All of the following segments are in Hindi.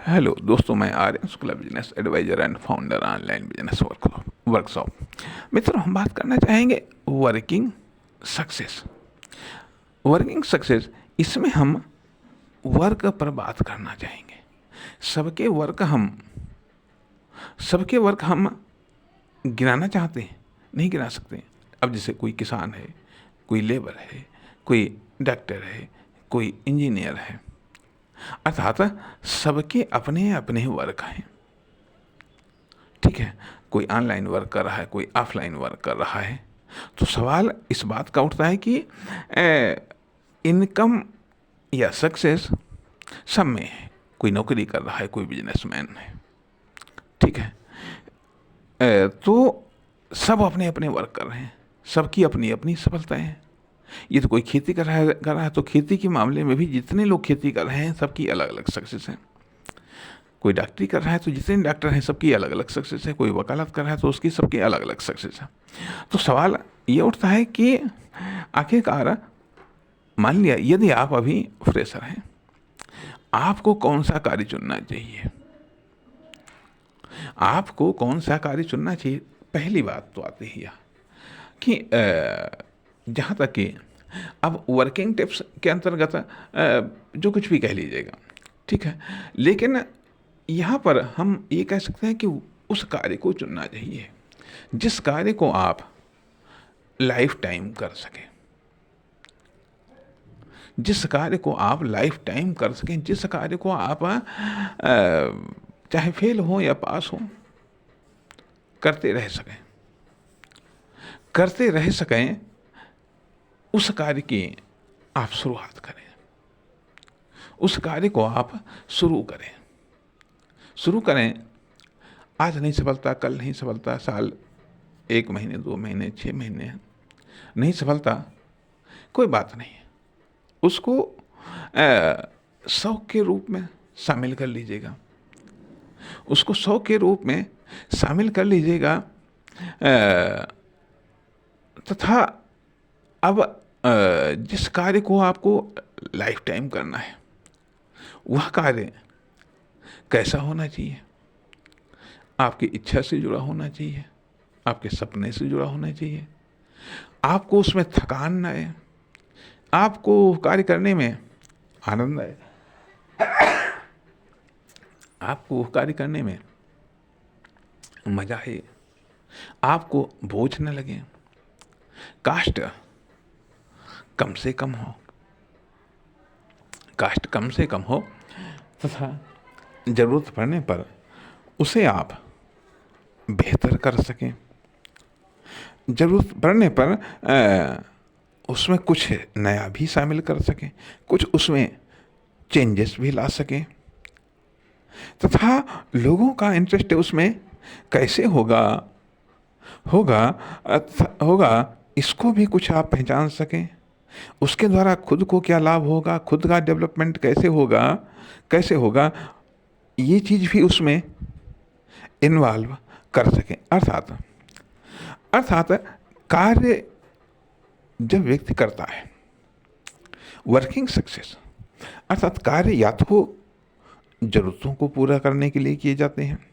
हेलो दोस्तों, मैं Aryan Shukla, business advisor and founder online business workshop. मित्रों, हम बात करना चाहेंगे वर्किंग सक्सेस। वर्किंग सक्सेस, इसमें हम वर्क पर बात करना चाहेंगे। सबके वर्क हम सबके वर्क हम गिनाना चाहते हैं, नहीं गिना सकते। अब जैसे कोई किसान है, कोई लेबर है, कोई डॉक्टर है, कोई इंजीनियर है, अर्थात सबके अपने अपने वर्क हैं। ठीक है, कोई ऑनलाइन वर्क कर रहा है, कोई ऑफलाइन वर्क कर रहा है। तो सवाल इस बात का उठता है कि इनकम या सक्सेस सब में है। कोई नौकरी कर रहा है, कोई बिजनेसमैन है। ठीक है, तो सब अपने अपने वर्क कर रहे हैं, सबकी अपनी अपनी सफलताएं हैं। ये तो कोई खेती कर रहा है तो खेती के मामले में भी जितने लोग खेती कर रहे हैं सबकी अलग अलग सक्सेस है। कोई डॉक्टरी कर रहा है तो जितने डॉक्टर हैं सबकी अलग अलग सक्सेस है। कोई वकालत कर रहा है तो उसकी सबकी अलग अलग सक्सेस है। तो सवाल ये उठता है कि आखिरकार मान लिया यदि आप अभी फ्रेशर हैं, आपको कौन सा कार्य चुनना चाहिए? आपको कौन सा कार्य चुनना चाहिए? पहली बात तो आती है यह कि जहाँ तक कि अब वर्किंग टिप्स के अंतर्गत जो कुछ भी कह लीजिएगा, ठीक है, लेकिन यहाँ पर हम ये कह सकते हैं कि उस कार्य को चुनना चाहिए जिस कार्य को आप लाइफ टाइम कर सकें, जिस कार्य को आप लाइफ टाइम कर सकें, जिस कार्य को आप चाहे फेल हो या पास हो करते रह सकें, उस कार्य की आप शुरुआत करें, उस कार्य को आप शुरू करें। आज नहीं सफलता, कल नहीं सफलता, साल 1 महीने 2 महीने 6 महीने नहीं सफलता, कोई बात नहीं है। उसको शौक के रूप में शामिल कर लीजिएगा, उसको शौक के रूप में शामिल कर लीजिएगा। तथा अब जिस कार्य को आपको लाइफ टाइम करना है वह कार्य कैसा होना चाहिए? आपकी इच्छा से जुड़ा होना चाहिए, आपके सपने से जुड़ा होना चाहिए, आपको उसमें थकान न आए, आपको कार्य करने में आनंद आए, आपको कार्य करने में मजा आए, आपको बोझ न लगे, कास्ट कम से कम हो, तथा जरूरत पड़ने पर उसे आप बेहतर कर सकें। जरूरत पड़ने पर उसमें कुछ नया भी शामिल कर सकें, कुछ उसमें चेंजेस भी ला सकें, तथा लोगों का इंटरेस्ट उसमें कैसे होगा इसको भी कुछ आप पहचान सकें। उसके द्वारा खुद को क्या लाभ होगा, खुद का डेवलपमेंट कैसे होगा, ये चीज़ भी उसमें इन्वॉल्व कर सकें। अर्थात कार्य जब व्यक्ति करता है, वर्किंग सक्सेस अर्थात कार्य या तो जरूरतों को पूरा करने के लिए किए जाते हैं,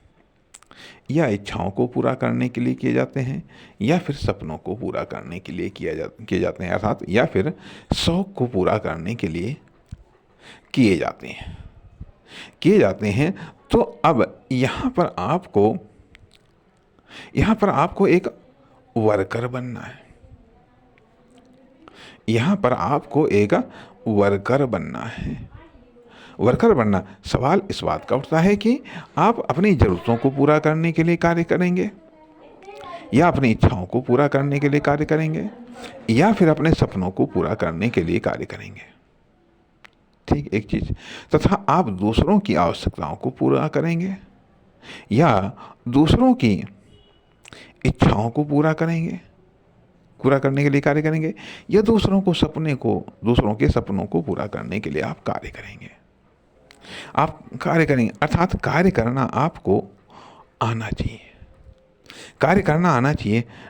या इच्छाओं को पूरा करने के लिए किए जाते हैं, या फिर सपनों को पूरा करने के लिए किए जाते हैं, अर्थात या फिर शौक को पूरा करने के लिए किए जाते हैं। तो अब यहाँ पर आपको एक वर्कर बनना है, वर्कर बनना। सवाल इस बात का उठता है कि आप अपनी ज़रूरतों को पूरा करने के लिए कार्य करेंगे, या अपनी इच्छाओं को पूरा करने के लिए कार्य करेंगे, या फिर अपने सपनों को पूरा करने के लिए कार्य करेंगे। ठीक, एक चीज़। तथा आप दूसरों की आवश्यकताओं को पूरा करेंगे, या दूसरों की इच्छाओं को पूरा करने के लिए कार्य करेंगे, या दूसरों के सपनों को पूरा करने के लिए आप कार्य करेंगे। अर्थात कार्य करना आपको आना चाहिए।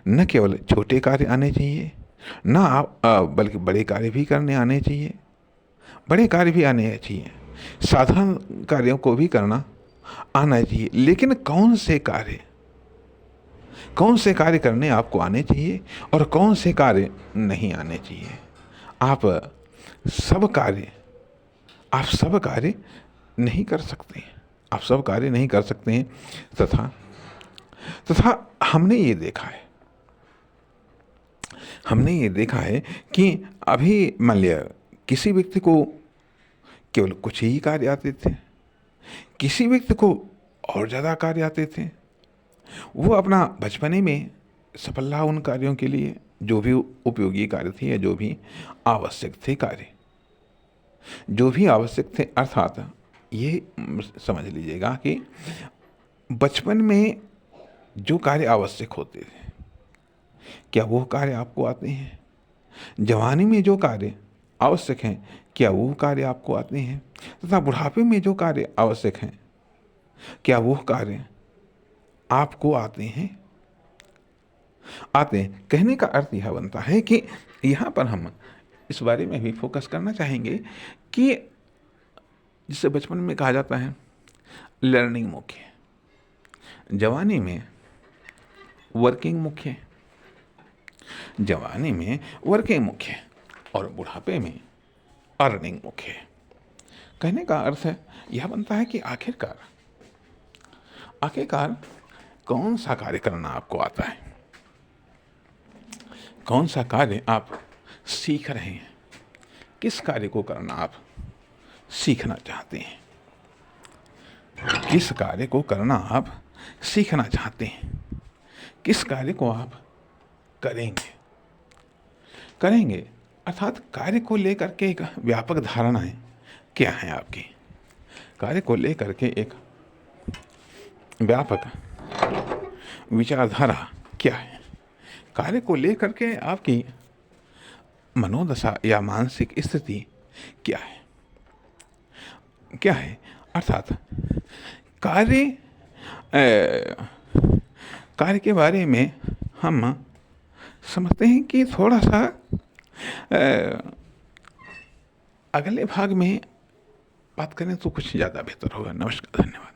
न केवल छोटे कार्य आने चाहिए, बल्कि बड़े कार्य भी करने आने चाहिए, साधारण कार्यों को भी करना आना चाहिए, लेकिन कौन से कार्य करने आपको आने चाहिए और कौन से कार्य नहीं आने चाहिए। आप सब कार्य नहीं कर सकते हैं, आप सब कार्य नहीं कर सकते हैं। तथा हमने ये देखा है कि अभी मान लिया किसी व्यक्ति को केवल कुछ ही कार्य आते थे, किसी व्यक्ति को और ज़्यादा कार्य आते थे। वो अपना बचपने में सफल रहा उन कार्यों के लिए, जो भी उपयोगी कार्य थे या जो भी आवश्यक थे कार्य, जो भी आवश्यक थे, अर्थात ये समझ लीजिएगा कि बचपन में जो कार्य आवश्यक होते थे, क्या वो कार्य आपको आते हैं? जवानी में जो कार्य आवश्यक हैं, क्या वो कार्य आपको आते हैं? तथा बुढ़ापे में जो कार्य आवश्यक हैं, क्या वो कार्य आपको आते हैं? कहने का अर्थ यह बनता है कि यहाँ पर हम इस बारे में भी फोकस करना चाहेंगे कि जिसे बचपन में कहा जाता है लर्निंग मुख्य, जवानी में वर्किंग मुख्य, और बुढ़ापे में अर्निंग मुख्य। कहने का अर्थ है यह बनता है कि आखिरकार कौन सा कार्य करना आपको आता है, कौन सा कार्य आप सीख रहे हैं, किस कार्य को करना आप सीखना चाहते हैं, किस कार्य को करना आप सीखना चाहते हैं, किस कार्य को आप करेंगे। अर्थात कार्य को लेकर के एक व्यापक धारणाएं क्या है आपकी, कार्य को लेकर के एक व्यापक विचारधारा क्या है, कार्य को लेकर के आपकी मनोदशा या मानसिक स्थिति क्या है। अर्थात कार्य के बारे में हम समझते हैं कि थोड़ा सा अगले भाग में बात करें तो कुछ ज़्यादा बेहतर होगा। नमस्कार, धन्यवाद।